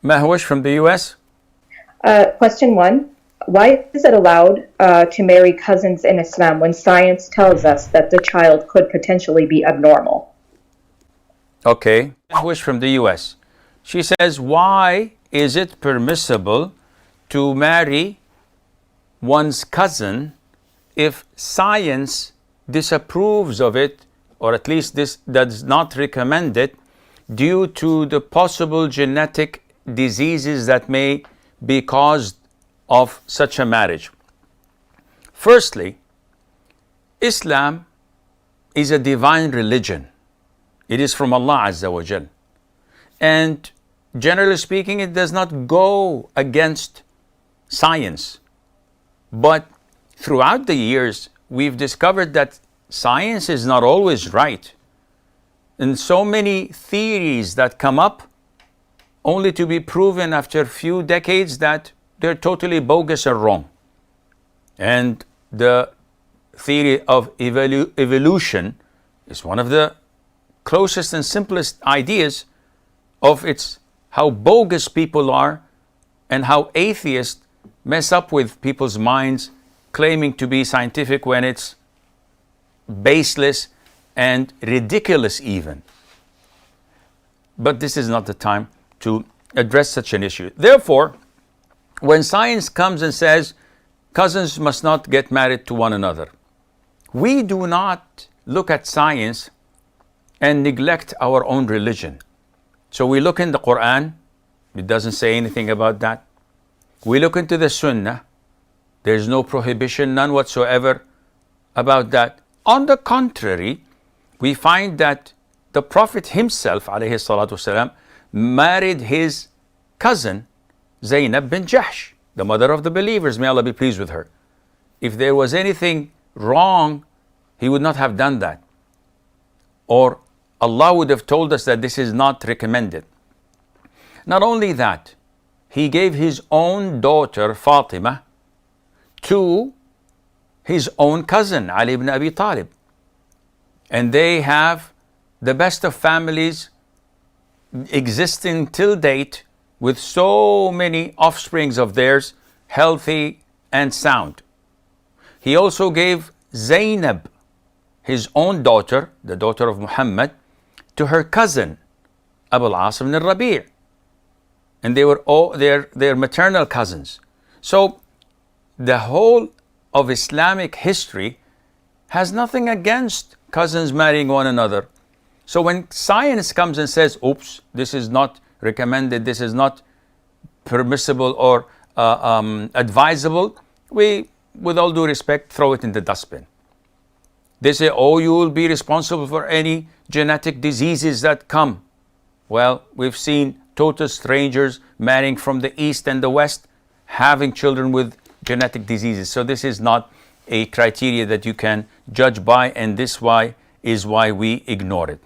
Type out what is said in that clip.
Mahwish from the US. Question one. Why is it allowed to marry cousins in Islam when science tells us that the child could potentially be abnormal? Okay. Mahwish from the US. She says, why is it permissible to marry one's cousin if science disapproves of it, or at least this does not recommend it, due to the possible genetic diseases that may be caused of such a marriage? Firstly, Islam is a divine religion. It is from Allah Azza wa Jal. And generally speaking, it does not go against science. But throughout the years, we've discovered that science is not always right. And so many theories that come up only to be proven after a few decades that they're totally bogus or wrong. And the theory of evolution is one of the closest and simplest ideas of its how bogus people are and how atheists mess up with people's minds, claiming to be scientific when it's baseless and ridiculous even. But this is not the time to address such an issue. Therefore, when science comes and says cousins must not get married to one another, we do not look at science and neglect our own religion. So we look in the Quran, it doesn't say anything about that. We look into the Sunnah, there's no prohibition, none whatsoever about that. On the contrary, we find that the Prophet himself, alayhi salatu wasalam, married his cousin, Zainab bin Jahsh, the mother of the believers, may Allah be pleased with her. If there was anything wrong, he would not have done that. Or Allah would have told us that this is not recommended. Not only that, he gave his own daughter, Fatima, to his own cousin, Ali ibn Abi Talib. And they have the best of families existing till date, with so many offsprings of theirs, healthy and sound. He also gave Zainab, his own daughter, the daughter of Muhammad, to her cousin, Abu al-As ibn al-Rabi'. And they were all their maternal cousins. So the whole of Islamic history has nothing against cousins marrying one another. So when science comes and says, oops, this is not recommended, this is not permissible or advisable, we, with all due respect, throw it in the dustbin. They say, oh, you will be responsible for any genetic diseases that come. Well, we've seen total strangers marrying from the East and the West, having children with genetic diseases. So this is not a criteria that you can judge by, and this is why we ignore it.